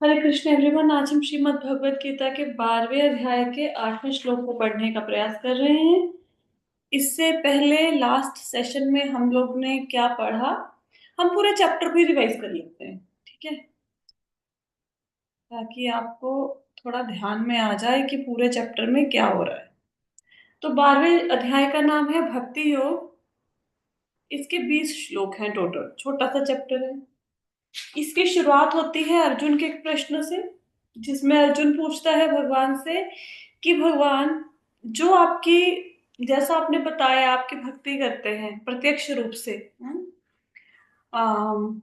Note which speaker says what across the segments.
Speaker 1: हरे Krishna everyone. आज हम श्रीमद् भगवत गीता के 12वें अध्याय के 8वें श्लोक को पढ़ने का प्रयास कर रहे हैं। इससे पहले लास्ट सेशन में हम लोग ने क्या पढ़ा, हम पूरे चैप्टर को ही रिवाइज कर लेते हैं, ठीक है, ताकि आपको थोड़ा ध्यान में आ जाए कि पूरे चैप्टर में क्या हो रहा है। तो 12वें अध्याय का नाम है भक्ति योग। इसके 20 श्लोक हैं टोटल, छोटा सा चैप्टर है। इसकी शुरुआत होती है अर्जुन के एक प्रश्न से, जिसमें अर्जुन पूछता है भगवान से कि भगवान, जो आपकी, जैसा आपने बताया आपकी भक्ति करते हैं प्रत्यक्ष रूप से, आम,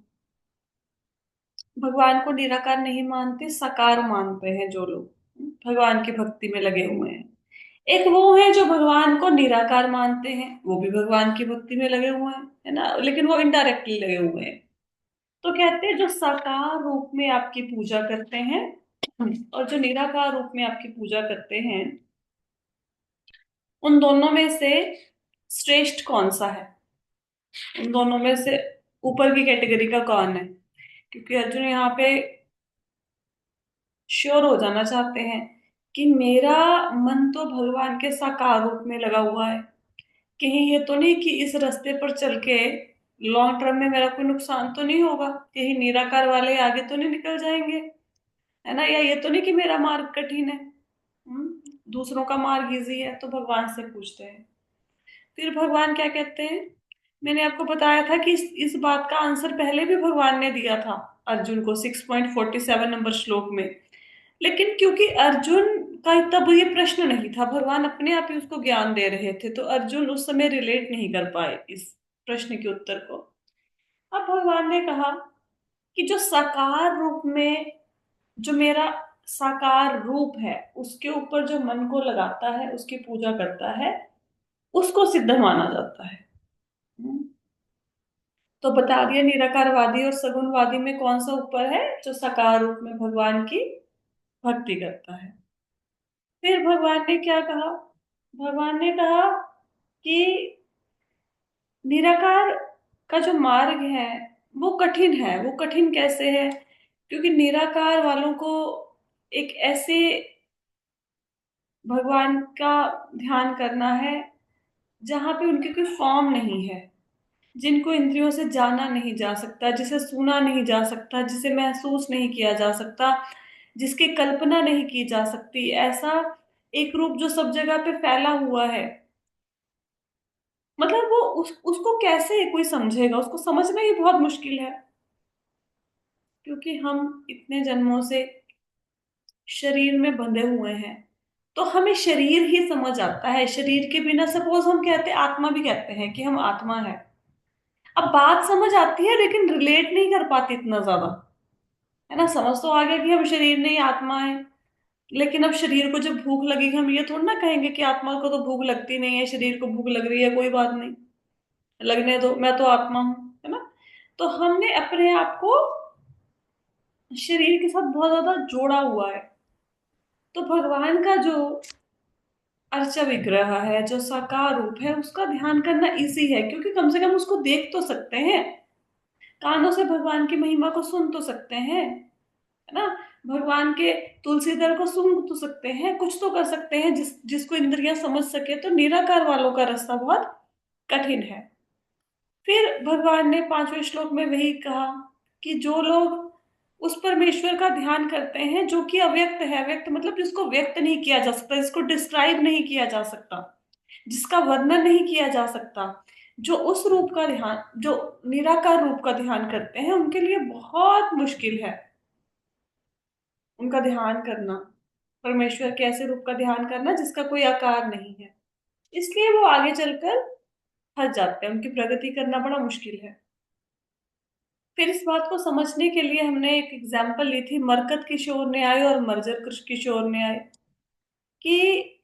Speaker 1: भगवान को निराकार नहीं मानते, साकार मानते हैं जो लोग भगवान की भक्ति में लगे हुए हैं। एक वो है जो भगवान को निराकार मानते हैं, वो भी भगवान की भक्ति में लगे हुए हैं, है ना, लेकिन वो इनडायरेक्टली लगे हुए हैं। तो कहते हैं जो साकार रूप में आपकी पूजा करते हैं और जो निराकार रूप में आपकी पूजा करते हैं, उन दोनों में से श्रेष्ठ कौन सा है, उन दोनों में से ऊपर की कैटेगरी का कौन है। क्योंकि अर्जुन यहाँ पे श्योर हो जाना चाहते हैं कि मेरा मन तो भगवान के साकार रूप में लगा हुआ है, कहीं ये तो नहीं कि इस रास्ते पर चल के लॉन्ग टर्म में मेरा कोई नुकसान तो नहीं होगा, कहीं निराकार वाले आगे तो नहीं निकल जाएंगे, है ना, या ये तो नहीं कि मेरा मार्ग कठिन है, दूसरों का मार्ग इजी है। तो भगवान से पूछते हैं। फिर भगवान क्या कहते हैं, मैंने आपको बताया था कि इस बात का आंसर पहले भी भगवान ने दिया था अर्जुन को 6.47 नंबर श्लोक में। लेकिन क्योंकि अर्जुन का तब ये प्रश्न नहीं था, भगवान अपने आप ही उसको ज्ञान दे रहे थे, तो अर्जुन उस समय रिलेट नहीं कर पाए इस प्रश्न के उत्तर को। अब भगवान ने कहा कि जो साकार रूप में, जो मेरा साकार रूप है उसके ऊपर जो मन को लगाता है, उसकी पूजा करता है, उसको सिद्ध माना जाता है। हम्म। तो बता दिया निराकारवादी और सगुणवादी में कौन सा ऊपर है, जो साकार रूप में भगवान की भक्ति करता है। फिर भगवान ने क्या कहा, भगवान ने कहा कि निराकार का जो मार्ग है वो कठिन है। वो कठिन कैसे है, क्योंकि निराकार वालों को एक ऐसे भगवान का ध्यान करना है जहां पे उनकी कोई फॉर्म नहीं है, जिनको इंद्रियों से जाना नहीं जा सकता, जिसे सुना नहीं जा सकता, जिसे महसूस नहीं किया जा सकता, जिसकी कल्पना नहीं की जा सकती, ऐसा एक रूप जो सब जगह पे फैला हुआ है। मतलब वो उसको कैसे कोई समझेगा, उसको समझना ही बहुत मुश्किल है। क्योंकि हम इतने जन्मों से शरीर में बंधे हुए हैं, तो हमें शरीर ही समझ आता है। शरीर के बिना, सपोज हम कहते हैं, आत्मा भी कहते हैं कि हम आत्मा है, अब बात समझ आती है लेकिन रिलेट नहीं कर पाती इतना ज्यादा, है ना। समझ तो आ गया कि हम शरीर नहीं आत्मा है, लेकिन अब शरीर को जब भूख लगेगी, हम ये थोड़ा ना कहेंगे कि आत्मा को तो भूख लगती नहीं है, शरीर को भूख लग रही है, कोई बात नहीं, लगने दो, मैं तो आत्मा हूं, है ना। तो हमने अपने आप को शरीर के साथ बहुत ज्यादा जोड़ा हुआ है। तो भगवान का जो अर्चा विग्रह है, जो साकार रूप है, उसका ध्यान करना इजी है, क्योंकि कम से कम उसको देख तो सकते हैं, कानों से भगवान की महिमा को सुन तो सकते हैं, है ना। भगवान के तुलसीदल को सूंघ तो सकते हैं, कुछ तो कर सकते हैं जिसको इंद्रियां समझ सके। तो निराकार वालों का रास्ता बहुत कठिन है। फिर भगवान ने 5वें श्लोक में वही कहा कि जो लोग उस परमेश्वर का ध्यान करते हैं जो कि अव्यक्त है, व्यक्त मतलब जिसको व्यक्त नहीं किया जा सकता, जिसको डिस्क्राइब नहीं किया जा सकता, जिसका वर्णन नहीं किया जा सकता, जो उस रूप का ध्यान, जो निराकार रूप का ध्यान करते हैं, उनके लिए बहुत मुश्किल है उनका ध्यान करना, परमेश्वर के ऐसे रूप का ध्यान करना जिसका कोई आकार नहीं है। इसलिए वो आगे चलकर फंस जाते हैं, उनकी प्रगति करना बड़ा मुश्किल है। फिर इस बात को समझने के लिए हमने एक एग्जाम्पल ली थी मरकत किशोर न्याय और मर्जर कृष्ण किशोर न्याय, कि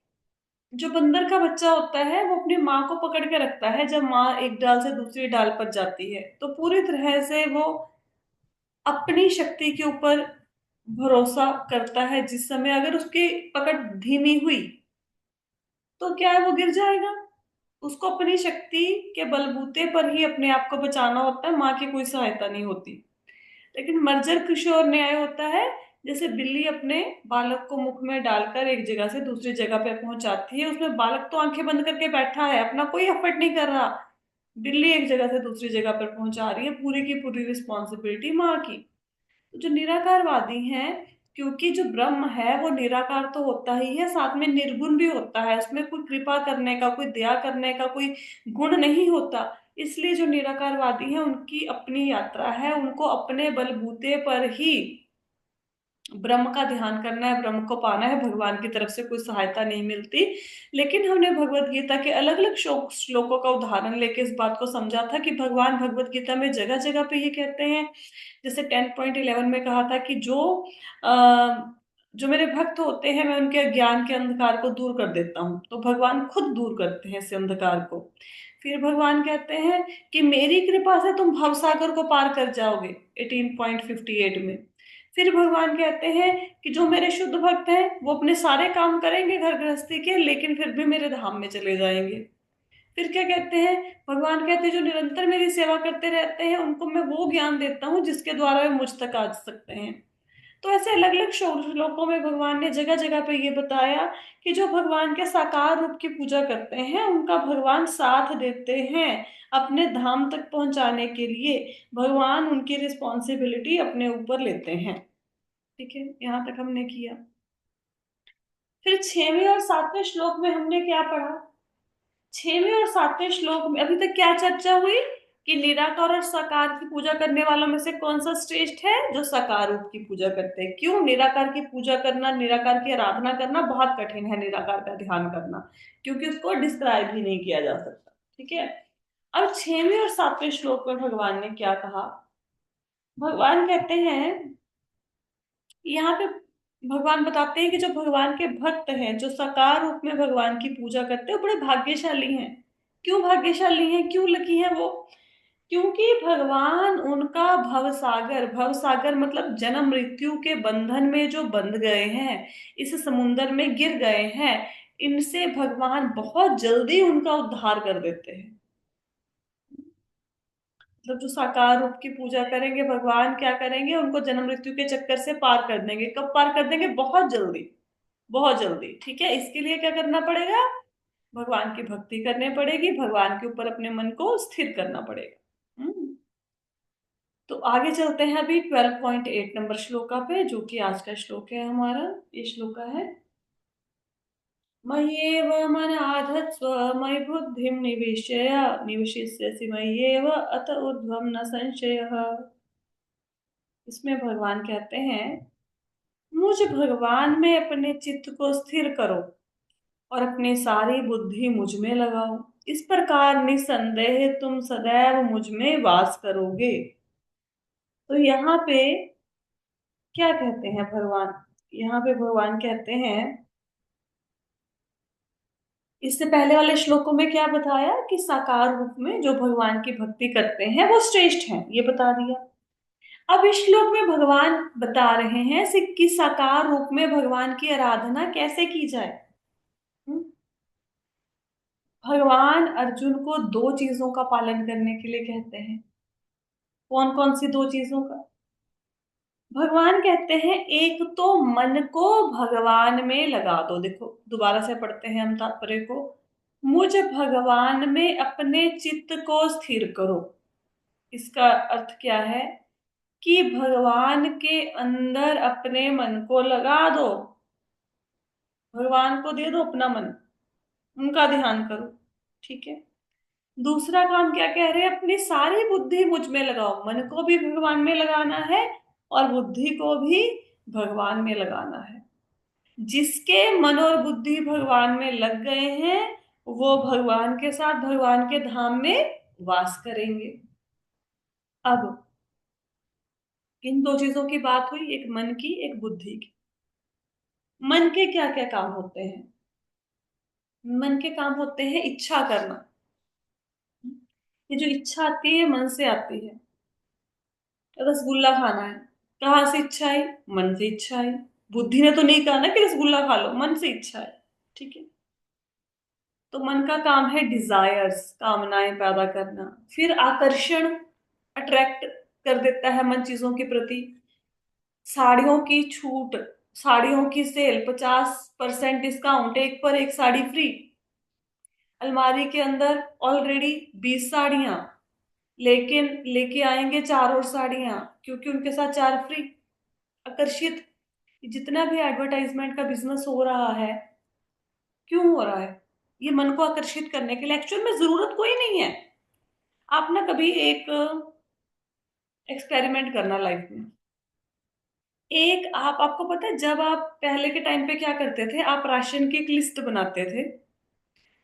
Speaker 1: जो बंदर का बच्चा होता है वो अपनी माँ को पकड़ के रखता है, जब माँ एक डाल से दूसरी डाल पर जाती है तो पूरी तरह से वो अपनी शक्ति के ऊपर भरोसा करता है। जिस समय अगर उसकी पकड़ धीमी हुई तो क्या है, वो गिर जाएगा। उसको अपनी शक्ति के बलबूते पर ही अपने आप को बचाना होता है, माँ की कोई सहायता नहीं होती। लेकिन मर्जर किशोर न्याय होता है जैसे बिल्ली अपने बालक को मुख में डालकर एक जगह से दूसरी जगह पे पहुंचाती है, उसमें बालक तो आंखें बंद करके बैठा है, अपना कोई एफर्ट नहीं कर रहा। बिल्ली एक जगह से दूसरी जगह पर पहुंचा रही है, पूरी की पूरी रिस्पॉन्सिबिलिटी माँ की। तो जो निराकारवादी हैं, क्योंकि जो ब्रह्म है वो निराकार तो होता ही है, साथ में निर्गुण भी होता है, उसमें कोई कृपा करने का, कोई दया करने का कोई गुण नहीं होता। इसलिए जो निराकारवादी हैं उनकी अपनी यात्रा है, उनको अपने बलबूते पर ही ब्रह्म का ध्यान करना है, ब्रह्म को पाना है, भगवान की तरफ से कोई सहायता नहीं मिलती। लेकिन हमने भगवत गीता के अलग अलग श्लोकों का उदाहरण लेके इस बात को समझा था कि भगवान भगवत गीता में जगह जगह पे ये कहते हैं। जैसे 10.11 में कहा था कि जो मेरे भक्त होते हैं मैं उनके अज्ञान के अंधकार को दूर कर देता हूँ, तो भगवान खुद दूर करते हैं इस अंधकार को। फिर भगवान कहते हैं कि मेरी कृपा से तुम भवसागर को पार कर जाओगे, 18.58 में। फिर भगवान कहते हैं कि जो मेरे शुद्ध भक्त हैं वो अपने सारे काम करेंगे घर गृहस्थी के, लेकिन फिर भी मेरे धाम में चले जाएंगे। फिर क्या कहते हैं, भगवान कहते हैं जो निरंतर मेरी सेवा करते रहते हैं उनको मैं वो ज्ञान देता हूँ जिसके द्वारा वे मुझ तक आ सकते हैं। तो ऐसे अलग अलग श्लोकों में भगवान ने जगह जगह पे ये बताया कि जो भगवान के साकार रूप की पूजा करते हैं उनका भगवान साथ देते हैं अपने धाम तक पहुंचाने के लिए। भगवान उनकी रिस्पॉन्सिबिलिटी अपने ऊपर लेते हैं। ठीक है, यहाँ तक हमने किया। फिर 6वें और 7वें श्लोक में हमने क्या पढ़ा? 6वें और 7वें श्लोक में अभी तक क्या चर्चा हुई कि निराकार और साकार की पूजा करने वालों में से कौन सा श्रेष्ठ है? जो साकार रूप की पूजा करते हैं। क्यों? निराकार की पूजा करना, निराकार की आराधना करना बहुत कठिन है, निराकार का ध्यान करना, क्योंकि उसको डिस्क्राइब ही नहीं किया जा सकता। ठीक है, अब 6वें और 7वें श्लोक में भगवान ने क्या कहा? भगवान कहते हैं, यहाँ पे भगवान बताते हैं कि जो भगवान के भक्त हैं, जो साकार रूप में भगवान की पूजा करते हैं, वो बड़े भाग्यशाली हैं। क्यों भाग्यशाली हैं, क्यों लकी हैं वो? क्योंकि भगवान उनका भवसागर, भवसागर मतलब जन्म मृत्यु के बंधन में जो बंध गए हैं, इस समुन्दर में गिर गए हैं, इनसे भगवान बहुत जल्दी उनका उद्धार कर देते हैं। मतलब जो साकार रूप की पूजा करेंगे, भगवान क्या करेंगे, उनको जन्म मृत्यु के चक्कर से पार कर देंगे। कब पार कर देंगे? बहुत जल्दी, बहुत जल्दी। ठीक है, इसके लिए क्या करना पड़ेगा? भगवान की भक्ति करनी पड़ेगी, भगवान के ऊपर अपने मन को स्थिर करना पड़ेगा। तो आगे चलते हैं अभी 12.8 नंबर श्लोका पे, जो कि आज का श्लोक है हमारा। ये श्लोका है, मय्येव मन आधत्स्व मयि बुद्धिं निवेशय निवशिष्यसि मय्येव अत ऊर्ध्वं न संशयः। इसमें भगवान कहते हैं, मुझ भगवान में अपने चित्त को स्थिर करो और अपनी सारी बुद्धि मुझ में लगाओ, इस प्रकार निसंदेह तुम सदैव मुझ में वास करोगे। तो यहाँ पे क्या कहते हैं भगवान? यहाँ पे भगवान कहते हैं, इससे पहले वाले श्लोकों में क्या बताया कि साकार रूप में जो भगवान की भक्ति करते हैं वो श्रेष्ठ हैं, ये बता दिया। अब इस श्लोक में भगवान बता रहे हैं कि साकार रूप में भगवान की आराधना कैसे की जाए। हम्म? भगवान अर्जुन को दो चीजों का पालन करने के लिए कहते हैं। कौन कौन सी दो चीजों का? भगवान कहते हैं, एक तो मन को भगवान में लगा दो। देखो दोबारा से पढ़ते हैं हम तात्पर्य को, मुझ भगवान में अपने चित्त को स्थिर करो। इसका अर्थ क्या है कि भगवान के अंदर अपने मन को लगा दो, भगवान को दे दो अपना मन, उनका ध्यान करो। ठीक है, दूसरा काम क्या कह रहे हैं? अपनी सारी बुद्धि मुझ में लगाओ। मन को भी भगवान में लगाना है और बुद्धि को भी भगवान में लगाना है। जिसके मन और बुद्धि भगवान में लग गए हैं वो भगवान के साथ भगवान के धाम में वास करेंगे। अब इन दो चीजों की बात हुई, एक मन की, एक बुद्धि की। मन के क्या क्या काम होते हैं? मन के काम होते हैं इच्छा करना। ये जो इच्छा आती है मन से आती है। रसगुल्ला खाना है, कहाँ से इच्छा आई? मन से इच्छा आई। बुद्धि ने तो नहीं कहा ना कि रसगुल्ला खा लो, मन से इच्छा है। ठीक है, तो मन का काम है डिजायर्स, कामनाएं पैदा करना। फिर आकर्षण, अट्रैक्ट कर देता है मन चीजों के प्रति। साड़ियों की छूट, साड़ियों की सेल, 50% डिस्काउंट, एक पर एक साड़ी फ्री। अलमारी के अंदर ऑलरेडी 20 साड़ियां, लेकिन लेके आएंगे चार और साड़ियां, क्योंकि उनके साथ चार फ्री। आकर्षित। जितना भी एडवर्टाइजमेंट का बिजनेस हो रहा है, क्यों हो रहा है? ये मन को आकर्षित करने के लिए। एक्चुअल में जरूरत कोई नहीं है। आप ना कभी एक एक्सपेरिमेंट करना लाइफ में। एक आपको पता है, जब आप पहले के टाइम पे क्या करते थे, आप राशन की एक लिस्ट बनाते थे।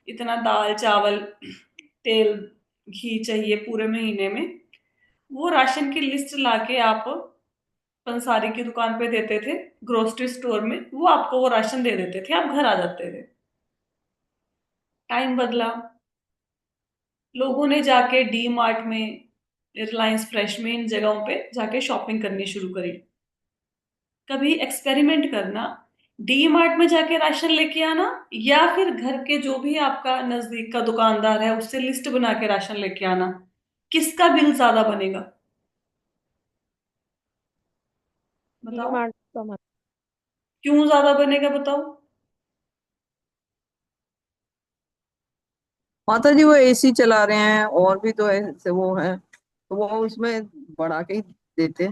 Speaker 1: इतना दाल चावल तेल घी चाहिए पूरे महीने में। वो राशन की लिस्ट लाके आप पंसारी की दुकान पे देते थे, ग्रोसरी स्टोर में वो आपको वो राशन दे देते थे, आप घर आ जाते थे। टाइम बदला। लोगों ने जाके डी मार्ट में, रिलायंस फ्रेश में, इन जगहों पे जाके शॉपिंग करनी शुरू करी। कभी एक्सपेरिमेंट करना, डी मार्ट में जाके राशन लेके आना, या फिर घर के जो भी आपका नजदीक का दुकानदार है उससे लिस्ट बना के राशन लेके आना। किसका बिल ज्यादा बनेगा?
Speaker 2: डी
Speaker 1: बताओ।
Speaker 2: मार्ट का मत।
Speaker 1: क्यों ज्यादा बनेगा बताओ?
Speaker 2: माता जी वो एसी चला रहे हैं, और भी तो ऐसे वो हैं, तो वो उसमें बढ़ा के ही देते।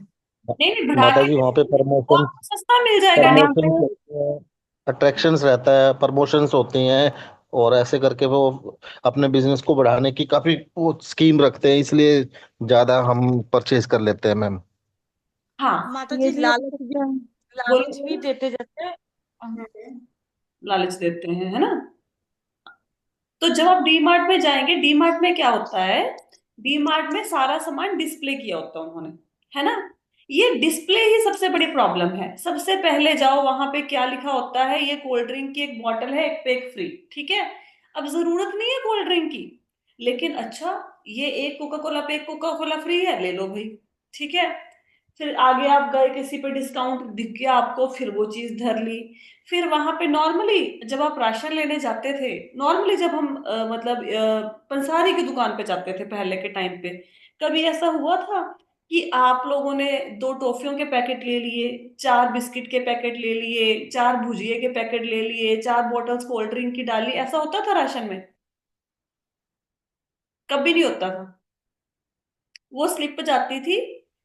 Speaker 1: नहीं नहीं, बढ़ा
Speaker 3: माता
Speaker 1: के
Speaker 3: जी वहाँ पे
Speaker 1: देंगे वो आपको सस्ता मिल जाएगा यहाँ पे।
Speaker 3: प्रमोशंस होते हैं, अट्रैक्शंस रहता है, प्रमोशंस होती हैं, और ऐसे करके वो अपने बिजनेस को बढ़ाने की काफी वो स्कीम रखते हैं, इसलिए ज्यादा हम परचेज कर लेते हैं मैम।
Speaker 1: हाँ,
Speaker 2: माता
Speaker 1: ये
Speaker 2: जी
Speaker 1: जो
Speaker 2: लालच भी,
Speaker 1: बोलो
Speaker 2: लालच भी
Speaker 1: बोलो।
Speaker 2: देते जाते हैं।
Speaker 1: लालच देते हैं, है ना? तो जब आप डी मार्ट में जाएंगे, डी मार्ट में क्या होता है? डी मार्ट में सारा सामान डिस्प्ले किया होता है उन्होंने, है ना? ये डिस्प्ले ही सबसे बड़ी प्रॉब्लम है। सबसे पहले जाओ, वहां पे क्या लिखा होता है? ये कोल्ड ड्रिंक की एक बॉटल है, एक पे एक फ्री। ठीक है, अब जरूरत नहीं है कोल्ड ड्रिंक की, लेकिन अच्छा, ये एक कोका कोला पे एक कोका कोला फ्री है, ले लो भाई। ठीक है, फिर आगे आप गए, किसी पे डिस्काउंट दिख गया आपको, फिर वो चीज धर ली। फिर वहां पे नॉर्मली जब आप राशन लेने जाते थे, नॉर्मली जब हम मतलब पंसारी की दुकान पे जाते थे पहले के टाइम पे, कभी ऐसा हुआ था कि आप लोगों ने दो टॉफियों के पैकेट ले लिए, चार बिस्किट के पैकेट ले लिए, चार भुजिए के पैकेट ले लिए, चार बोतल्स कोल्ड ड्रिंक की डाली? ऐसा होता था राशन में? कभी नहीं होता था। वो स्लिप जाती थी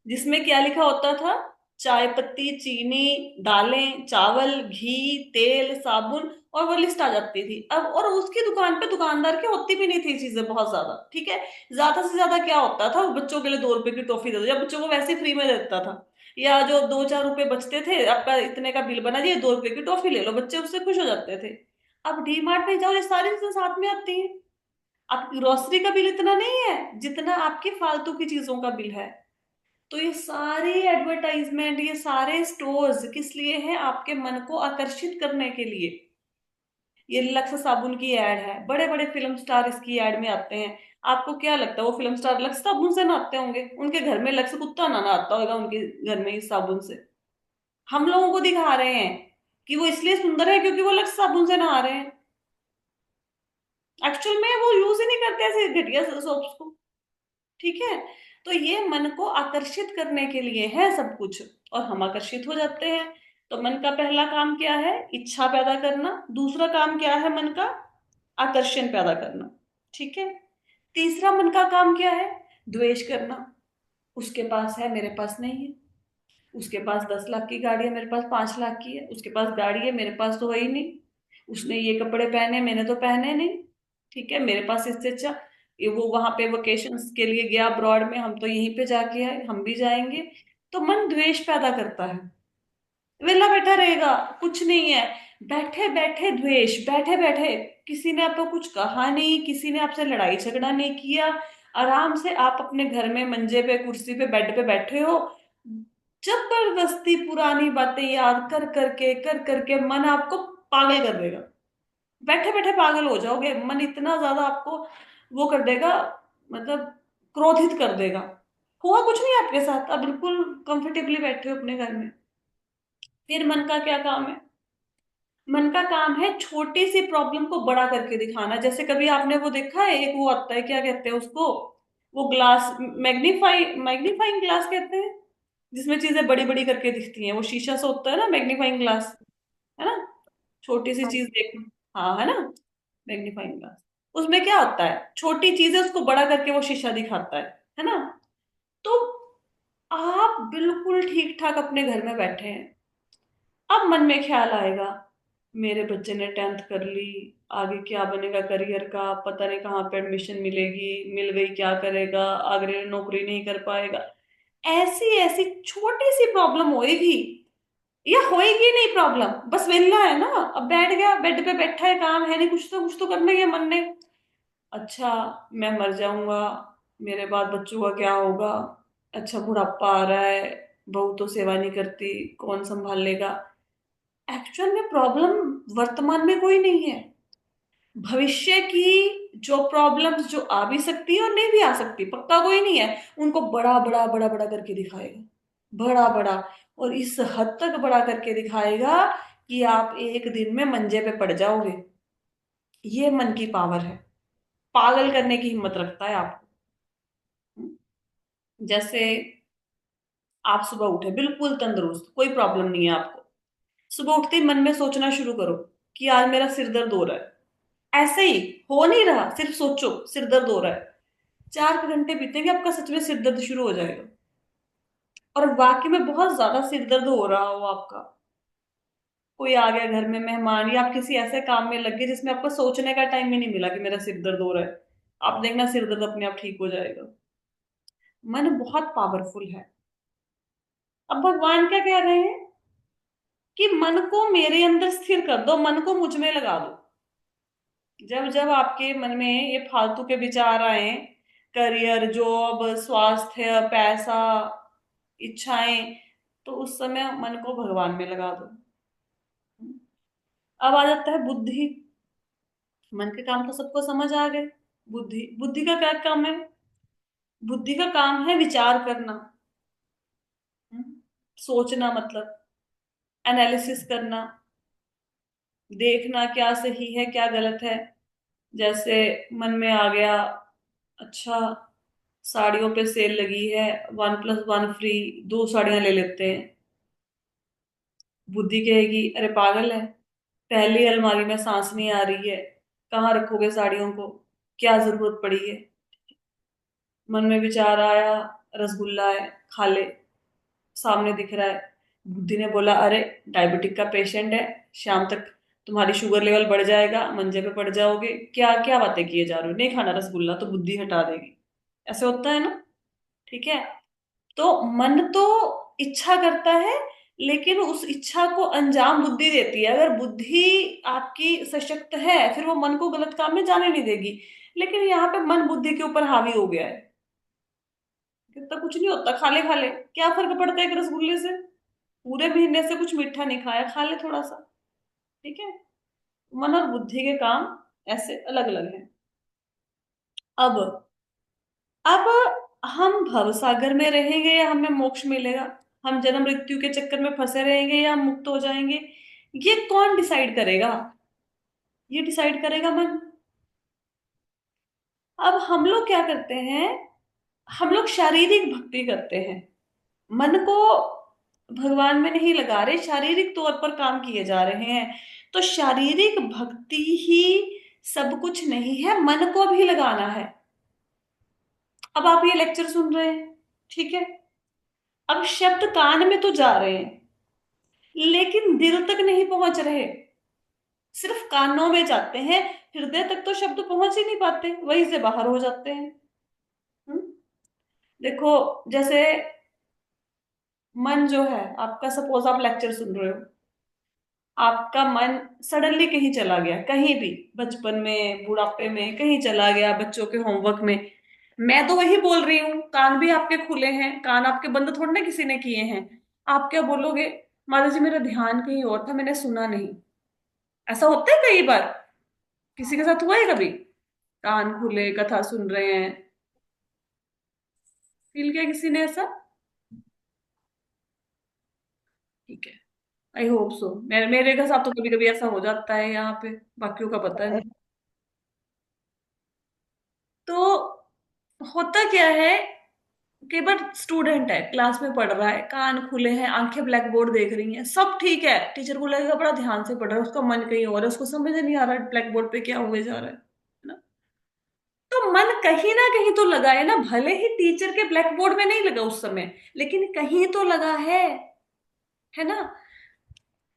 Speaker 1: जिसमें क्या लिखा होता था? चाय पत्ती, चीनी, दालें, चावल, घी, तेल, साबुन, और वो लिस्ट आ जाती थी। अब और उसकी दुकान पे दुकानदार की होती भी नहीं थी चीजें बहुत ज्यादा। ठीक है, ज्यादा से ज्यादा क्या होता था, वो बच्चों के लिए 2 रुपए की टॉफी दे दो, या बच्चों को वैसे फ्री में दे देता था। या जो 2-4 रुपए बचते थे, आपका इतने का बिल बना, ये 2 रुपए की टॉफी ले लो, बच्चे उससे खुश हो जाते थे। अब डी मार्ट में जाओ, ये सारी चीजें साथ में आती हैं। आपकी ग्रोसरी का बिल इतना नहीं है जितना आपकी फालतू की चीजों का बिल है। तो ये सारे एडवर्टाइजमेंट, ये सारे स्टोर्स किस लिए हैं? आपके मन को आकर्षित करने के लिए। ये लक्स साबुन की एड है, बड़े बड़े फिल्म स्टार इसकी एड में आते हैं। आपको क्या लगता है वो फिल्म स्टार लक्स साबुन से नहाते होंगे? उनके घर में लक्स कुत्ता ना नहाता होगा उनके घर में इस साबुन से। हम लोगों को दिखा रहे हैं कि वो इसलिए सुंदर है क्योंकि वो लक्स साबुन से नहा रहे हैं। एक्चुअल में वो यूज ही नहीं करते ऐसे घटिया सोप्स को। ठीक है, तो ये मन को आकर्षित करने के लिए है सब कुछ, और हम आकर्षित हो जाते हैं। तो मन का पहला काम क्या है? इच्छा पैदा करना। दूसरा काम क्या है मन का? आकर्षण पैदा करना। ठीक है, तीसरा मन का काम क्या है? द्वेष करना। उसके पास है, मेरे पास नहीं है। उसके पास 10 लाख की गाड़ी है, मेरे पास 5 लाख की है। उसके पास गाड़ी है, मेरे पास तो है ही नहीं। उसने ये कपड़े पहने, मैंने तो पहने नहीं। ठीक है, मेरे पास इससे अच्छा, ये वो वहां पे वेकेशंस के लिए गया अब्रॉड में, हम तो यहीं पे जाके आए, हम भी जाएंगे। तो मन द्वेष पैदा करता है। वेला बैठा रहेगा, कुछ नहीं है, बैठे बैठे द्वेष, बैठे बैठे। किसी ने आपको कुछ कहा नहीं, किसी ने आपसे लड़ाई झगड़ा नहीं किया, आराम से आप अपने घर में मंजे पे, कुर्सी पे, बेड पे बैठे हो, जबरदस्ती पुरानी बातें याद कर करके मन आपको पागल कर देगा। बैठे बैठे पागल हो जाओगे, मन इतना ज्यादा आपको वो कर देगा, मतलब क्रोधित कर देगा। हुआ कुछ नहीं आपके साथ, आप बिल्कुल कंफर्टेबली बैठे हो अपने घर में। फिर मन का क्या काम है? मन का काम है छोटी सी प्रॉब्लम को बड़ा करके दिखाना। जैसे कभी आपने वो देखा है, एक वो आता है, क्या कहते हैं उसको, वो ग्लास, मैग्नीफाइंग ग्लास कहते हैं। जिसमें चीजें बड़ी बड़ी करके दिखती हैं, वो शीशा से होता है ना, मैग्नीफाइंग ग्लास, है ना, छोटी सी
Speaker 2: हाँ
Speaker 1: चीज देखना। हाँ, है ना, मैग्नीफाइंग ग्लास। उसमें क्या होता है, छोटी चीज है उसको बड़ा करके वो शीशा दिखाता है ना। तो आप बिल्कुल ठीक ठाक अपने घर में बैठे हैं, अब मन में ख्याल आएगा, मेरे बच्चे ने 10th कर ली, आगे क्या बनेगा करियर का, पता नहीं कहाँ पे एडमिशन मिलेगी, मिल गई क्या करेगा, आगे नौकरी नहीं कर पाएगा। ऐसी ऐसी छोटी सी प्रॉब्लम होएगी, या होएगी नहीं प्रॉब्लम, बस वेला है ना, अब बैठ गया बेड पे, बैठा है, काम है नहीं, कुछ तो करना ही है मन ने। अच्छा, मैं मर जाऊंगा, मेरे बाद बच्चों का क्या होगा, अच्छा बुढ़ापा आ रहा है, बहू तो सेवा नहीं करती, कौन संभाल लेगा। एक्चुअल में प्रॉब्लम वर्तमान में कोई नहीं है, भविष्य की जो प्रॉब्लम्स जो आ भी सकती है और नहीं भी आ सकती, पक्का कोई नहीं है, उनको बड़ा बड़ा बड़ा बड़ा करके दिखाएगा, बड़ा बड़ा, और इस हद तक बड़ा करके दिखाएगा कि आप एक दिन में मंजे पे पड़ जाओगे। ये मन की पावर है, पागल करने की हिम्मत रखता है आपको। जैसे आप सुबह उठे बिल्कुल तंदुरुस्त, कोई प्रॉब्लम नहीं है आपको, सुबह उठते ही मन में सोचना शुरू करो कि आज मेरा सिर दर्द हो रहा है, ऐसे ही, हो नहीं रहा, सिर्फ सोचो सिर दर्द हो रहा है, 4 घंटे बीतेंगे आपका सच में सिर दर्द शुरू हो जाएगा। और वाकई में बहुत ज्यादा सिर दर्द हो रहा हो आपका, कोई आ गया घर में मेहमान, या आप किसी ऐसे काम में लग गए जिसमें आपको सोचने का टाइम ही नहीं मिला कि मेरा सिर दर्द हो रहा है, आप देखना सिर दर्द अपने आप ठीक हो जाएगा। मन बहुत पावरफुल है। अब भगवान क्या कह रहे हैं कि मन को मेरे अंदर स्थिर कर दो, मन को मुझ में लगा दो। जब जब आपके मन में ये फालतू के विचार आए, करियर, जॉब, स्वास्थ्य, पैसा, इच्छाएं, तो उस समय मन को भगवान में लगा दो। अब आ जाता है बुद्धि। मन के काम तो सबको समझ आ गए। बुद्धि, बुद्धि का क्या काम है? बुद्धि का काम है विचार करना, हम्म, सोचना, मतलब एनालिसिस करना, देखना क्या सही है क्या गलत है। जैसे मन में आ गया, अच्छा साड़ियों पे सेल लगी है, 1+1 फ्री, 2 साड़ियां ले लेते हैं। बुद्धि कहेगी अरे पागल है, पहली अलमारी में सांस नहीं आ रही है, कहाँ रखोगे साड़ियों को, क्या जरूरत पड़ी है। मन में विचार आया, रसगुल्ला है, खा ले, सामने दिख रहा है। बुद्धि ने बोला अरे डायबिटिक का पेशेंट है, शाम तक तुम्हारी शुगर लेवल बढ़ जाएगा, मंजे पे पड़ जाओगे, क्या क्या बातें किए जा रहे हो, नहीं खाना रसगुल्ला, तो बुद्धि हटा देगी। ऐसे होता है ना, ठीक है। तो मन तो इच्छा करता है, लेकिन उस इच्छा को अंजाम बुद्धि देती है। अगर बुद्धि आपकी सशक्त है, फिर वो मन को गलत काम में जाने नहीं देगी। लेकिन यहाँ पे मन बुद्धि के ऊपर हावी हो गया है, कितना कुछ नहीं होता, खा ले, क्या फर्क पड़ता है एक रसगुल्ले से, पूरे महीने से कुछ मीठा नहीं खाया, खा ले थोड़ा सा, ठीक है। मन और बुद्धि के काम ऐसे अलग अलग हैं। अब अब हम भवसागर में रहेंगे या हमें मोक्ष मिलेगा, हम जन्म मृत्यु के चक्कर में फंसे रहेंगे या हम मुक्त हो जाएंगे, ये कौन डिसाइड करेगा? ये डिसाइड करेगा मन। अब हम लोग क्या करते हैं, हम लोग शारीरिक भक्ति करते हैं, मन को भगवान में नहीं लगा रहे, शारीरिक तौर पर काम किए जा रहे हैं। तो शारीरिक भक्ति ही सब कुछ नहीं है, मन को भी लगाना है। अब आप ये लेक्चर सुन रहे हैं, ठीक है, अब शब्द कान में तो जा रहे हैं, लेकिन दिल तक नहीं पहुंच रहे, सिर्फ कानों में जाते हैं, हृदय तक तो शब्द पहुंच ही नहीं पाते, वहीं से बाहर हो जाते हैं। हम्म? देखो, जैसे मन जो है आपका, सपोज आप लेक्चर सुन रहे हो, आपका मन सडनली कहीं चला गया, कहीं भी, बचपन में, बुढ़ापे में, कहीं चला गया, बच्चों के होमवर्क में। मैं तो वही बोल रही हूँ, कान भी आपके खुले हैं, कान आपके बंद थोड़ी ना किसी ने किए हैं। आप क्या बोलोगे, माता जी मेरा ध्यान कहीं और था, मैंने सुना नहीं। ऐसा होता है कई बार, किसी के साथ हुआ है कभी, कान खुले कथा सुन रहे हैं, फील किया किसी ने ऐसा? ठीक है, आई होप सो। मेरे मेरे के साथ तो कभी कभी ऐसा हो जाता है यहाँ पे, बाकियों का पता नहीं। तो होता क्या है, कई बार स्टूडेंट है, क्लास में पढ़ रहा है, कान खुले हैं, आंखें ब्लैक बोर्ड देख रही हैं, सब ठीक है, टीचर को लगेगा बड़ा ध्यान से पढ़ रहा है, उसका मन कहीं और है, उसको समझ नहीं आ रहा ब्लैक बोर्ड पे क्या हुए जा रहा है ना। तो मन कहीं ना कहीं तो लगा है ना, भले ही टीचर के ब्लैक बोर्ड में नहीं लगा उस समय, लेकिन कहीं तो लगा है ना।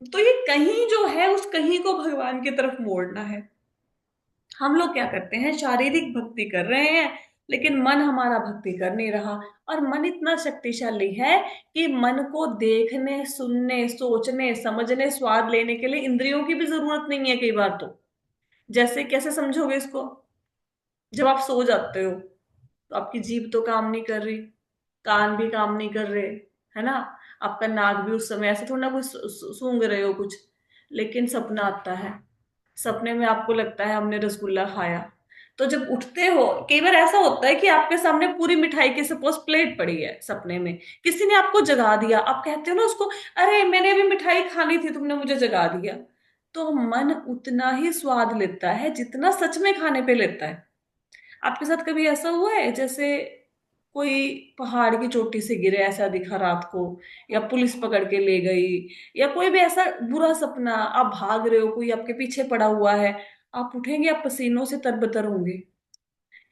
Speaker 1: तो ये कहीं जो है, उस कहीं को भगवान की तरफ मोड़ना है। हम लोग क्या करते हैं, शारीरिक भक्ति कर रहे हैं, लेकिन मन हमारा भक्ति कर नहीं रहा। और मन इतना शक्तिशाली है कि मन को देखने, सुनने, सोचने, समझने, स्वाद लेने के लिए इंद्रियों की भी जरूरत नहीं है कई बार तो। जैसे कैसे समझोगे इसको? जब आप सो जाते हो तो आपकी जीभ तो काम नहीं कर रही, कान भी काम नहीं कर रहे, है ना। आपका नाक भी उस समय ऐसे थोड़ा ना कुछ सूंघ रहे हो कुछ, लेकिन सपना आता है। सपने में आपको लगता है हमने रसगुल्ला खाया। तो जब उठते हो, कई बार ऐसा होता है कि आपके सामने पूरी मिठाई की सपोज प्लेट पड़ी है सपने में, किसी ने आपको जगा दिया, आप कहते हो ना उसको, अरे मैंने अभी मिठाई खानी थी, तुमने मुझे जगा दिया। तो मन उतना ही स्वाद लेता है जितना सच में खाने पे लेता है। आपके साथ कभी ऐसा हुआ है जैसे कोई पहाड़ की चोटी से गिरे ऐसा दिखा रात को, या पुलिस पकड़ के ले गई, या कोई भी ऐसा बुरा सपना, आप भाग रहे हो, कोई आपके पीछे पड़ा हुआ है, आप उठेंगे, आप पसीनों से तरबतर होंगे,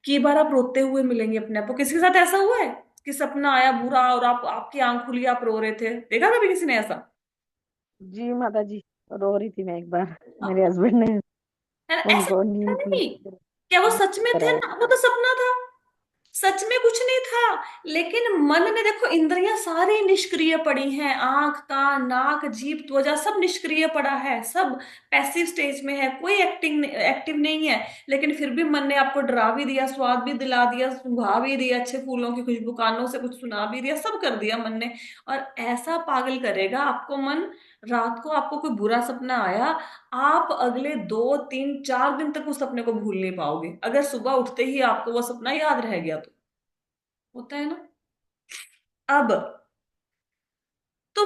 Speaker 1: कई बार आप रोते हुए मिलेंगे अपने आप को। किसी के साथ ऐसा हुआ है कि सपना आया बुरा और आप, आपकी आंख खुली, आप रो रहे थे, देखा कभी किसी ने ऐसा?
Speaker 4: जी माता जी, रो रही थी मैं एक बार। मेरे
Speaker 1: हाँ,
Speaker 4: हस्बैंड ने
Speaker 1: है ना? ऐसा
Speaker 4: उनको
Speaker 1: था
Speaker 4: नींद
Speaker 1: नहीं, क्या वो सच में थे
Speaker 4: कराया।
Speaker 1: ना? वो तो सपना था, सच में कुछ नहीं था। लेकिन मन ने, देखो इंद्रियां सारी निष्क्रिय पड़ी हैं, आंख, कान, नाक, जीभ, त्वचा सब निष्क्रिय पड़ा है, सब पैसिव स्टेज में है, कोई एक्टिंग एक्टिव नहीं है। लेकिन फिर भी मन ने आपको डरा भी दिया, स्वाद भी दिला दिया, सुंघा भी दिया, अच्छे फूलों की खुशबू, कानों से कुछ सुना भी दिया, सब कर दिया मन ने। और ऐसा पागल करेगा आपको मन। रात को आपको कोई बुरा सपना आया, आप अगले 2 3 4 दिन तक उस सपने को भूल नहीं पाओगे, अगर सुबह उठते ही आपको वो सपना याद रह गया तो। होता है ना। अब तो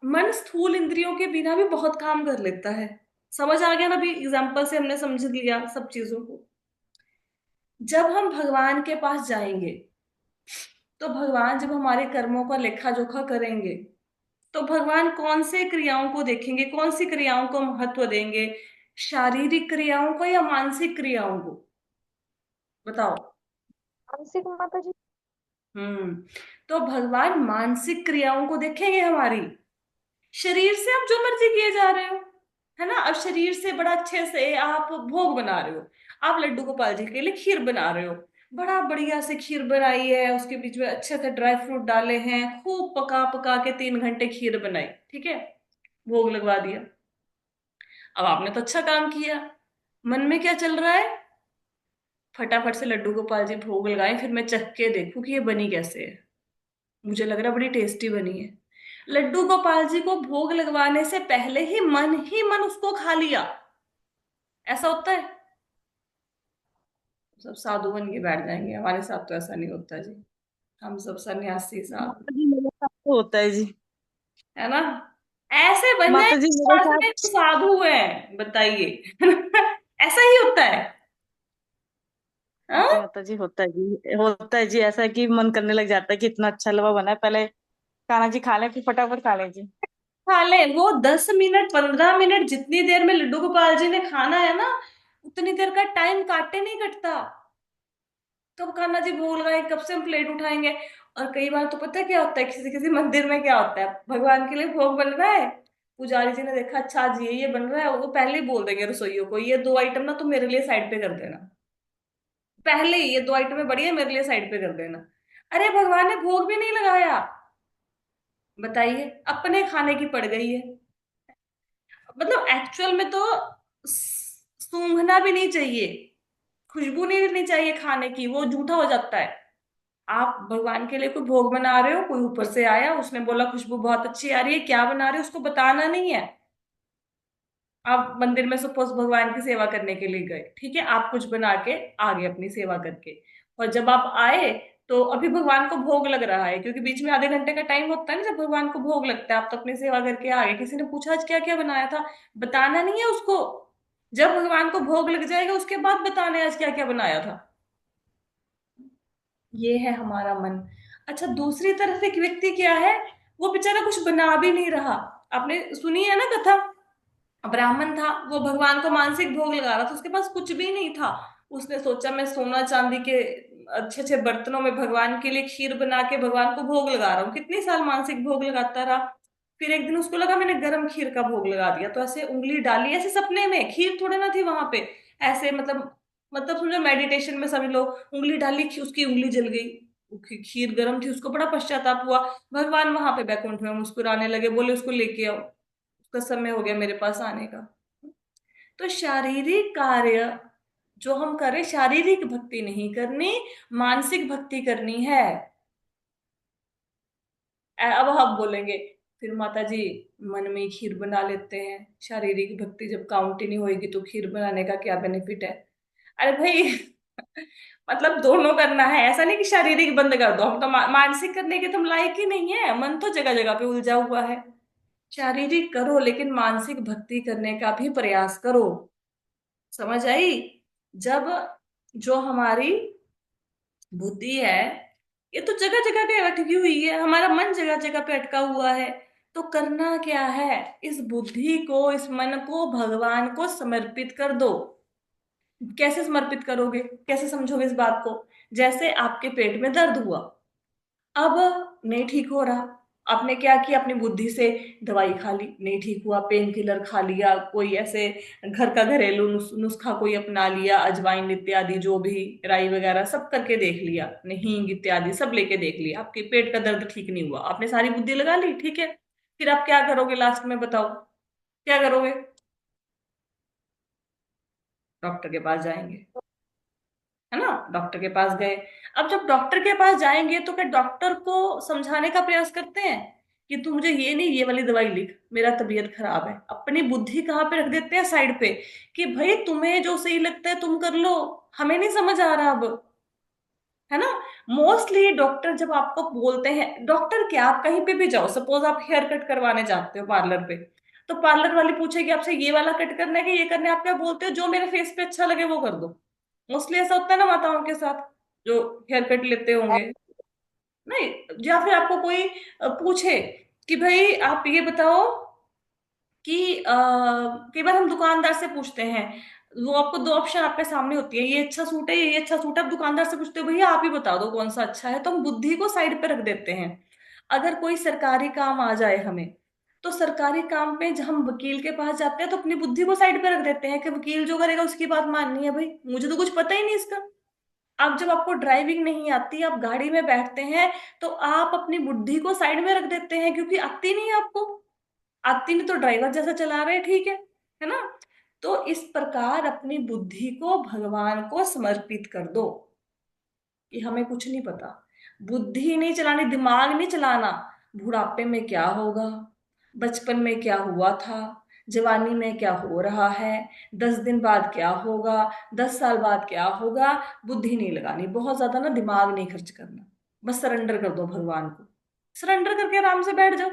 Speaker 1: मन स्थूल इंद्रियों के बिना भी बहुत काम कर लेता है। समझ आ गया ना? अभी एग्जाम्पल से हमने समझ लिया सब चीजों को। जब हम भगवान के पास जाएंगे, तो भगवान जब हमारे कर्मों का लेखा जोखा करेंगे, तो भगवान कौन से क्रियाओं को देखेंगे, कौन सी क्रियाओं को महत्व देंगे, शारीरिक क्रियाओं को या मानसिक क्रियाओं को? बताओ।
Speaker 4: मानसिक माता जी।
Speaker 1: हम्म। तो भगवान मानसिक क्रियाओं को देखेंगे हमारी। शरीर से आप जो मर्जी किए जा रहे हो, है ना। अब शरीर से बड़ा अच्छे से आप भोग बना रहे हो, आप लड्डू गोपाल जी के लिए खीर बना रहे हो, बड़ा बढ़िया से खीर बनाई है, उसके बीच में अच्छे से ड्राई फ्रूट डाले हैं, खूब पका पका के 3 घंटे खीर बनाई, ठीक है, भोग लगवा दिया। अब आपने तो अच्छा काम किया। मन में क्या चल रहा है? फटाफट से लड्डू गोपाल जी भोग लगाए, फिर मैं चख के देखूं कि ये बनी कैसे है, मुझे लग रहा है बड़ी टेस्टी बनी है। लड्डू गोपाल जी को भोग लगवाने से पहले ही मन उसको खा लिया। ऐसा होता है? सब साधु बन के बैठ जाएंगे, हमारे साथ तो ऐसा नहीं होता जी। हम सब सन्यासी साधु,
Speaker 2: माता जी मेरे साथ तो होता है जी।
Speaker 1: है ना। ऐसे बन जाए
Speaker 2: माता जी मेरे
Speaker 1: में
Speaker 2: साथ।
Speaker 1: साधु है, बताइए। ऐसा ही होता है।
Speaker 2: हाँ जी
Speaker 1: हाँ?
Speaker 2: माता जी, होता है जी, ऐसा है कि मन करने लग जाता है कि इतना अच्छा हलवा बना है, पहले कान्हा जी खा लें फिर फटाफट खा लें जी।
Speaker 1: खा ले वो 10 मिनट 15 मिनट, जितनी देर में लड्डू गोपाल जी ने खाना है ना, उतनी देर का टाइम काटे नहीं कटता। कब कान्हा जी भोग लगाए, कब से हम प्लेट उठाएंगे। और कई बार तो पता है क्या होता है, किसी किसी मंदिर में क्या होता है, भगवान के लिए भोग बन रहा है, पुजारी जी ने देखा अच्छा जी ये बन रहा है, वो पहले ही बोल देंगे रसोइयों को, ये 2 आइटम ना तुम मेरे लिए साइड पे कर देना, पहले ही ये 2 आइटम बढ़िया मेरे लिए साइड पे कर देना। अरे भगवान ने भोग भी नहीं लगाया, बताइए, अपने खाने की पड़ गई है। मतलब एक्चुअल में तो सूंघना भी नहीं चाहिए, खुशबू नहीं लेनी चाहिए खाने की, वो झूठा हो जाता है। आप भगवान के लिए कोई भोग बना रहे हो, कोई ऊपर से आया, उसने बोला खुशबू बहुत अच्छी आ रही है, क्या बना रहे हो उसको बताना नहीं है। आप मंदिर में सपोज भगवान की सेवा करने के लिए गए, ठीक है, आप कुछ बना के आ गए अपनी सेवा करके, और जब आप आए तो अभी भगवान को भोग लग रहा है, क्योंकि बीच में आधे घंटे का टाइम होता है ना जब भगवान को भोग लगता है, आप तो अपनी सेवा करके आ गए, किसी ने पूछा आज क्या क्या बनाया था, बताना नहीं है उसको। जब भगवान को भोग लग जाएगा उसके बाद बताना है आज क्या क्या बनाया था। ये है हमारा मन। अच्छा, दूसरी तरफ एक व्यक्ति क्या है, वो बेचारा कुछ बना भी नहीं रहा। आपने सुनी है ना कथा, ब्राह्मण था, वो भगवान को मानसिक भोग लगा रहा था, उसके पास कुछ भी नहीं था। उसने सोचा मैं सोना चांदी के अच्छे अच्छे बर्तनों में भगवान के लिए खीर बना के भगवान को भोग लगा रहा हूँ। कितने साल मानसिक भोग लगाता रहा। फिर एक दिन उसको लगा मैंने गरम खीर का भोग लगा दिया, तो ऐसे उंगली डाली, ऐसे सपने में, खीर थोड़े ना थी वहां पे, ऐसे मतलब समझो मेडिटेशन में समझ लो, उंगली डाली, उसकी उंगली जल गई। खीर गर्म थी, उसको बड़ा पश्चाताप हुआ। भगवान वहां पे बैकुंठ में मुस्कुराने लगे, बोले उसको लेके आओ, उसका समय हो गया मेरे पास आने का। तो शारीरिक कार्य जो हम करें, शारीरिक भक्ति नहीं करनी, मानसिक भक्ति करनी है। अब हम बोलेंगे फिर माता जी मन में ही खीर बना लेते हैं, शारीरिक भक्ति जब काउंट ही नहीं होगी तो खीर बनाने का क्या बेनिफिट है। अरे भाई मतलब दोनों करना है, ऐसा नहीं कि शारीरिक बंद कर दो, हम तो मानसिक करने के तुम लायक ही नहीं है, मन तो जगह जगह पे उलझा हुआ है। शारीरिक करो लेकिन मानसिक भक्ति करने का भी प्रयास करो। समझ आई। जब जो हमारी बुद्धि है, ये तो जगह जगह पे अटकी हुई है, हमारा मन जगह जगह पे अटका हुआ है। तो करना क्या है, इस बुद्धि को, इस मन को भगवान को समर्पित कर दो। कैसे समर्पित करोगे, कैसे समझोगे इस बात को। जैसे आपके पेट में दर्द हुआ, अब नहीं ठीक हो रहा, आपने क्या किया, अपनी बुद्धि से दवाई खा ली, नहीं ठीक हुआ, पेन किलर खा लिया, कोई ऐसे घर का घरेलू नुस्खा कोई अपना लिया, अजवाइन इत्यादि जो भी, राई वगैरह सब करके देख लिया, हींग इत्यादि सब लेके देख लिया, आपके पेट का दर्द ठीक नहीं हुआ, आपने सारी बुद्धि लगा ली, ठीक है। फिर आप क्या करोगे लास्ट में, बताओ क्या करोगे। डॉक्टर के पास जाएंगे, है ना, डॉक्टर के पास गए। अब जब डॉक्टर के पास जाएंगे तो क्या डॉक्टर को समझाने का प्रयास करते हैं कि तू मुझे ये नहीं ये वाली दवाई लिख, मेरा तबीयत खराब है। अपनी बुद्धि कहाँ पे रख देते हैं, साइड पे, कि भाई तुम्हें जो सही लगता है तुम कर लो, हमें नहीं समझ आ रहा अब, है ना। मोस्टली डॉक्टर जब आपको बोलते हैं, डॉक्टर क्या, आप कहीं पे भी जाओ, सपोज आप हेयर कट करवाने जाते हो पार्लर पे, तो पार्लर वाली पूछेगी आपसे ये वाला कट करना है कि ये करना है, आप क्या बोलते हो, जो मेरे फेस पे अच्छा लगे वो कर दो। मोस्टली ऐसा होता है ना माताओं के साथ, जो हेयर कट लेते होंगे। नहीं, या फिर आपको कोई पूछे कि भाई आप ये बताओ कि कई बार हम दुकानदार से पूछते हैं, वो आपको दो ऑप्शन आपके सामने होती है, ये अच्छा सूट है, ये अच्छा सूट है, आप दुकानदार से पूछते हो भैया आप ही बता दो कौन सा अच्छा है, तो हम बुद्धि को साइड पे रख देते हैं। अगर कोई सरकारी काम आ जाए हमें, तो सरकारी काम पे जब हम वकील के पास जाते हैं तो अपनी बुद्धि को साइड पे रख देते हैं कि वकील जो करेगा उसकी बात माननी है, भाई मुझे तो कुछ पता ही नहीं इसका। अब जब आपको ड्राइविंग नहीं आती, आप गाड़ी में बैठते हैं, तो आप अपनी बुद्धि को साइड में रख देते हैं, क्योंकि आती नहीं है आपको, आती नहीं तो ड्राइवर जैसा चला रहे, ठीक है ना। तो इस प्रकार अपनी बुद्धि को भगवान को समर्पित कर दो कि हमें कुछ नहीं पता, बुद्धि नहीं चलानी, दिमाग नहीं चलाना, बुढ़ापे में क्या होगा, बचपन में क्या हुआ था, जवानी में क्या हो रहा है, 10 दिन बाद क्या होगा, 10 साल बाद क्या होगा, बुद्धि नहीं लगानी, बहुत ज्यादा ना दिमाग नहीं खर्च करना, बस सरेंडर कर दो भगवान को, सरेंडर करके आराम से बैठ जाओ।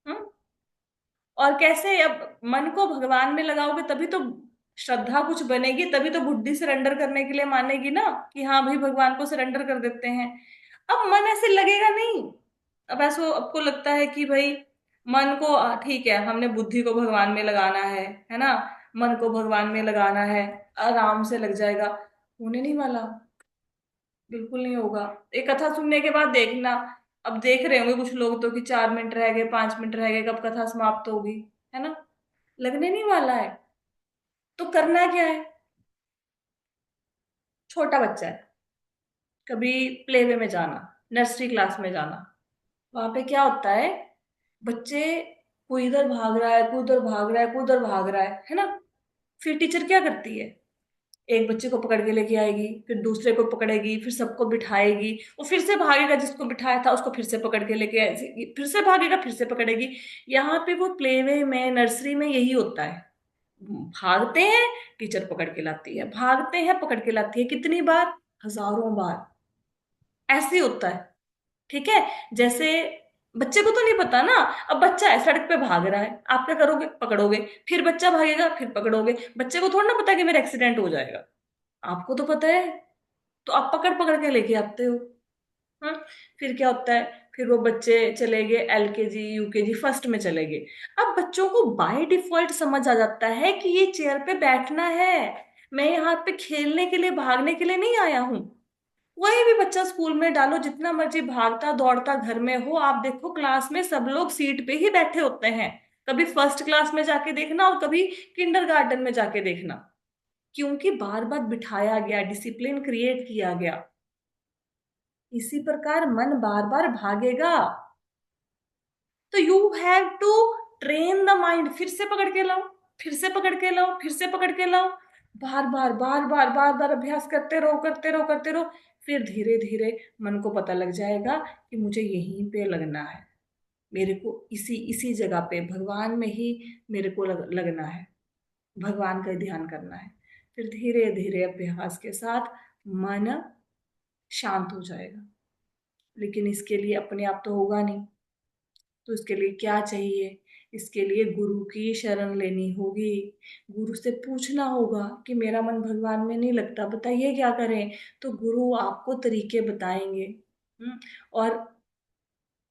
Speaker 1: हम्म। और कैसे, अब मन को भगवान में लगाओगे तभी तो श्रद्धा कुछ बनेगी, तभी तो बुद्धि सरेंडर करने के लिए मानेगी ना, कि हाँ भाई भगवान को सरेंडर कर देते हैं। अब मन ऐसे लगेगा नहीं। अब ऐसा आपको लगता है कि भाई मन को ठीक है, हमने बुद्धि को भगवान में लगाना है ना, मन को भगवान में लगाना है, आराम से लग जाएगा, होने नहीं वाला, बिल्कुल नहीं होगा। एक कथा सुनने के बाद देखना, अब देख रहे होंगे कुछ लोग तो कि 4 मिनट रह गए, 5 मिनट रह गए, कब कथा समाप्त होगी, है ना, लगने नहीं वाला है। तो करना क्या है, छोटा बच्चा है, कभी प्ले वे में जाना, नर्सरी क्लास में जाना, वहां पे क्या होता है, बच्चे कोई इधर भाग रहा है, कोई उधर भाग रहा है, कोई उधर भाग रहा है ना। फिर टीचर क्या करती है, एक बच्चे को पकड़ के लेके आएगी, फिर दूसरे को पकड़ेगी, फिर सबको बिठाएगी, वो फिर से भागेगा, जिसको बिठाया था उसको फिर से पकड़ के लेके आएगी, फिर से भागेगा, फिर से पकड़ेगी। यहाँ पे वो प्लेवे में, नर्सरी में यही होता है, भागते हैं, टीचर पकड़ के लाती है, भागते हैं, पकड़ के लाती है, कितनी बार, हजारों बार, ऐसे होता है। ठीक है। जैसे बच्चे को तो नहीं पता ना, अब बच्चा है सड़क पे भाग रहा है, आप क्या करोगे, पकड़ोगे, फिर बच्चा भागेगा, फिर पकड़ोगे, बच्चे को थोड़ा ना पता कि मेरा एक्सीडेंट हो जाएगा, आपको तो पता है। तो आप पकड़ पकड़ के लेके आते हो। हाँ, फिर क्या होता है, फिर वो बच्चे चले गए एलकेजी यूकेजी फर्स्ट में चले गए। अब बच्चों को बाय डिफॉल्ट समझ आ जाता है कि ये चेयर पे बैठना है, मैं यहाँ पे खेलने के लिए भागने के लिए नहीं आया हूँ। कोई भी बच्चा स्कूल में डालो, जितना मर्जी भागता दौड़ता घर में हो, आप देखो क्लास में सब लोग सीट पे ही बैठे होते हैं। कभी फर्स्ट क्लास में जाके देखना और कभी किंडरगार्टन में जाके देखना, क्योंकि बार बार बिठाया गया, डिसिप्लिन क्रिएट किया गया। इसी प्रकार मन बार बार भागेगा, तो you have to train the mind. फिर से पकड़ के लाओ, फिर से पकड़ के लाओ, फिर से पकड़ के लाओ, बार बार बार बार बार बार अभ्यास करते रहो करते रहो करते रहो। फिर धीरे धीरे मन को पता लग जाएगा कि मुझे यहीं पे लगना है, मेरे को इसी इसी जगह पे भगवान में ही मेरे को लगना है, भगवान का ध्यान करना है। फिर धीरे धीरे अभ्यास के साथ मन शांत हो जाएगा। लेकिन इसके लिए अपने आप तो होगा नहीं, तो इसके लिए क्या चाहिए, इसके लिए गुरु की शरण लेनी होगी। गुरु से पूछना होगा कि मेरा मन भगवान में नहीं लगता, बताइए क्या करें। तो गुरु आपको तरीके बताएंगे। और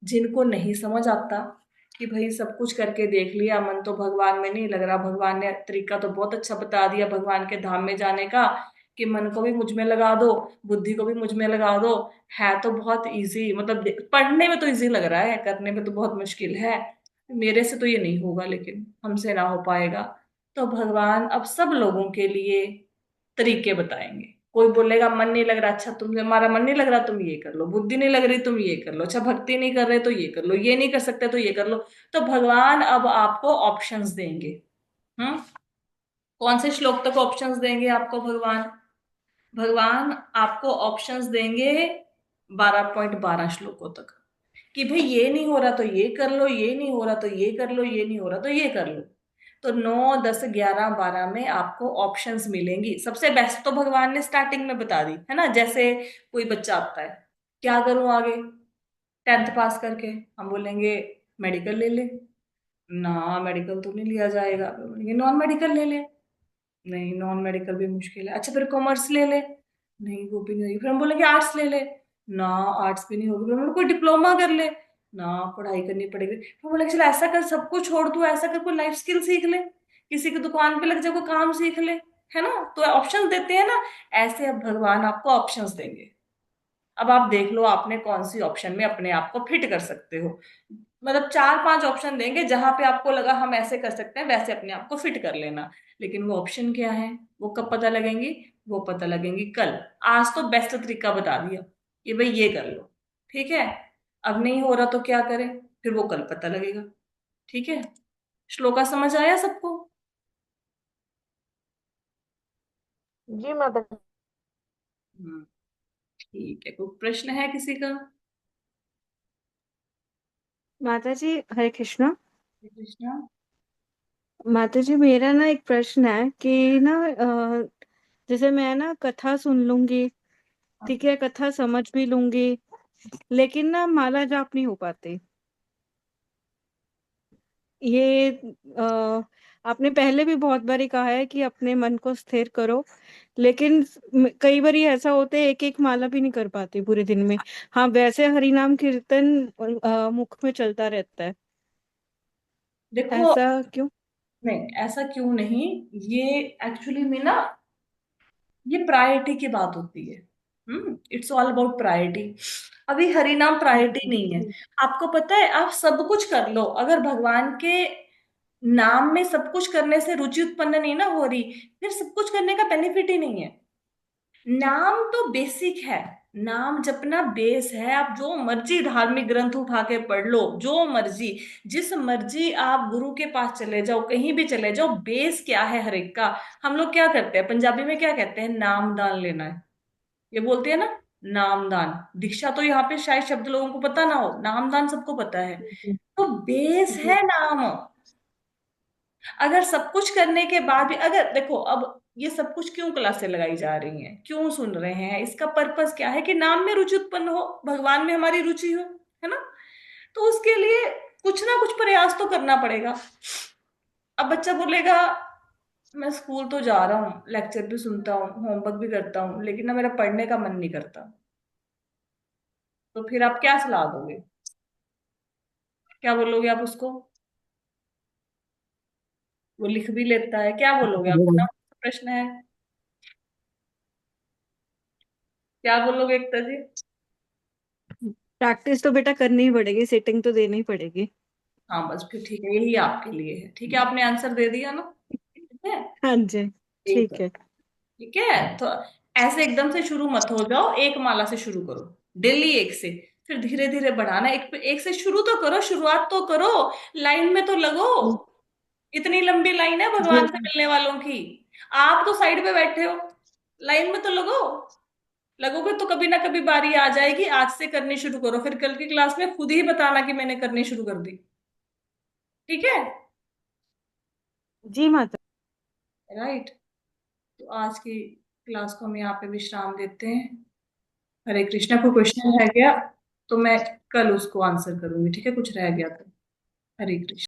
Speaker 1: जिनको नहीं समझ आता कि भाई सब कुछ करके देख लिया, मन तो भगवान में नहीं लग रहा, भगवान ने तरीका तो बहुत अच्छा बता दिया भगवान के धाम में जाने का, कि मन को भी मुझ में लगा दो, बुद्धि को भी मुझ में लगा दो, है तो बहुत इजी, मतलब पढ़ने में तो इजी लग रहा है, करने में तो बहुत मुश्किल है, मेरे से तो ये नहीं होगा, लेकिन हमसे ना हो पाएगा। तो भगवान अब सब लोगों के लिए तरीके बताएंगे। कोई बोलेगा मन नहीं लग रहा, अच्छा तुम, हमारा मन नहीं लग रहा, तुम ये कर लो, बुद्धि नहीं लग रही तुम ये कर लो, अच्छा भक्ति नहीं कर रहे तो ये कर लो, ये नहीं कर सकते तो ये कर लो। तो भगवान अब आपको ऑप्शंस देंगे। हम्म कौन से श्लोक तक ऑप्शंस देंगे आपको भगवान? भगवान आपको ऑप्शंस देंगे 12.12 श्लोकों तक, कि भाई ये नहीं हो रहा तो ये कर लो, ये नहीं हो रहा तो ये कर लो, ये नहीं हो रहा तो ये कर लो। तो 9 10 11 12 में आपको ऑप्शंस मिलेंगी। सबसे बेस्ट तो भगवान ने स्टार्टिंग में बता दी है ना। जैसे कोई बच्चा आता है, क्या करूं आगे, 10th पास करके हम बोलेंगे मेडिकल ले ले, ना मेडिकल तो नहीं लिया जाएगा, बोलेंगे नॉन मेडिकल ले ले, नहीं नॉन मेडिकल भी मुश्किल है, अच्छा फिर कॉमर्स ले ले, नहीं वो भी नहीं होगी, फिर हम बोलेंगे आर्ट्स ले ले, ना आर्ट्स भी नहीं होगी, फिर हम बोलेंगे कोई डिप्लोमा कर ले, ना पढ़ाई करनी पड़ेगी, फिर बोलेंगे चल ऐसा कर, सब कुछ छोड़ तू, ऐसा कर कोई लाइफ स्किल सीख ले, किसी की दुकान पे लग जा, कोई काम सीख ले, है ना। तो ऑप्शन देते हैं ना, ऐसे अब भगवान आपको ऑप्शंस देंगे। अब आप देख लो आपने कौन सी ऑप्शन में अपने आप को फिट कर सकते हो। मतलब 4 5 ऑप्शन देंगे, जहां पे आपको लगा हम ऐसे कर सकते हैं, वैसे अपने आप को फिट कर लेना। लेकिन वो ऑप्शन क्या है, वो कब पता लगेंगी? वो पता लगेंगी कल। आज तो बेस्ट तरीका बता दिया कि भाई ये कर लो, ठीक है। अब नहीं हो रहा तो क्या करें, फिर वो कल पता लगेगा। ठीक है, श्लोका समझ आया सबको?
Speaker 4: जी माता जी।
Speaker 1: हम्म, ठीक है, कोई प्रश्न है किसी का?
Speaker 5: माता जी हरे कृष्णा।
Speaker 1: श्री कृष्णा।
Speaker 5: माता जी मेरा ना एक प्रश्न है कि ना जैसे मैं ना कथा सुन लूंगी, ठीक है, कथा समझ भी लूंगी, लेकिन ना माला जाप नहीं हो पाती। ये आपने पहले भी बहुत बारी कहा है कि अपने मन को स्थिर करो, लेकिन कई बार ऐसा होता है एक एक माला भी नहीं कर पाती पूरे दिन में। हाँ, वैसे हरि नाम कीर्तन मुख में चलता रहता है,
Speaker 1: देखो,
Speaker 5: ऐसा क्यों?
Speaker 1: नहीं ऐसा क्यों नहीं, ये एक्चुअली में ना, ये प्रायोरिटी की बात होती है। It's all about priority. अभी हरि नाम प्रायोरिटी नहीं है। आपको पता है, आप सब कुछ कर लो, अगर भगवान के नाम में सब कुछ करने से रुचि उत्पन्न नहीं ना हो रही, फिर सब कुछ करने का बेनिफिट ही नहीं है। नाम तो बेसिक है, नाम जपना बेस है। आप जो मर्जी धार्मिक ग्रंथ उठा के पढ़ लो, जो मर्जी, जिस मर्जी आप गुरु के पास चले जाओ, कहीं भी चले जाओ, बेस क्या है हर एक का। हम लोग क्या करते हैं, पंजाबी में क्या कहते हैं, नाम दान लेना है, ये बोलते हैं ना, नामदान। दीक्षा तो यहाँ पे शायद शब्द लोगों को पता ना हो, नामदान सबको पता है।
Speaker 5: जी
Speaker 1: तो बेस
Speaker 5: जी
Speaker 1: है नाम। अगर सब कुछ करने के बाद भी, अगर देखो अब ये सब कुछ क्यों क्लासें लगाई जा रही हैं, क्यों सुन रहे हैं, इसका पर्पस क्या है कि नाम में रुचि उत्पन्न हो, भगवान में हमारी रुचि हो, है ना। तो उसके लिए कुछ ना कुछ प्रयास तो करना पड़ेगा। अब बच्चा बोलेगा मैं स्कूल तो जा रहा हूँ, लेक्चर भी सुनता हूँ, होमवर्क भी करता हूँ, लेकिन ना मेरा पढ़ने का मन नहीं करता। तो फिर आप क्या सलाह दोगे? क्या बोलोगे आप उसको? वो लिख भी लेता है, क्या बोलोगे आप? ना प्रश्न है, क्या बोलोगे एकता जी?
Speaker 5: प्रैक्टिस तो बेटा करनी ही पड़ेगी, सेटिंग तो देनी ही पड़ेगी।
Speaker 1: हाँ बस फिर ठीक है, यही आपके लिए है। ठीक है, आपने आंसर दे दिया ना? ठीक है,
Speaker 5: हाँ जी।
Speaker 1: ठीक है।
Speaker 5: ठीक है।
Speaker 1: ठीक है, तो ऐसे एकदम से शुरू मत हो जाओ, एक माला से शुरू करो, डेली एक से, फिर धीरे धीरे बढ़ाना। एक एक से शुरू तो करो, शुरुआत तो करो, लाइन में तो लगो। इतनी लंबी लाइन है
Speaker 5: जी।
Speaker 1: भगवान से मिलने वालों की, आप तो साइड पे बैठे हो, लाइन में तो लगो। लगोगे तो कभी ना कभी बारी आ जाएगी। आज से करनी शुरू करो, फिर कल की क्लास में खुद ही बताना कि मैंने करनी शुरू कर दी। ठीक है?
Speaker 5: जी माता।
Speaker 1: राइट। तो आज की क्लास को हम यहाँ पे विश्राम देते हैं। हरे कृष्णा। कोई क्वेश्चन रह गया तो मैं कल उसको आंसर करूंगी, ठीक है? कुछ रह गया तो। हरे कृष्ण।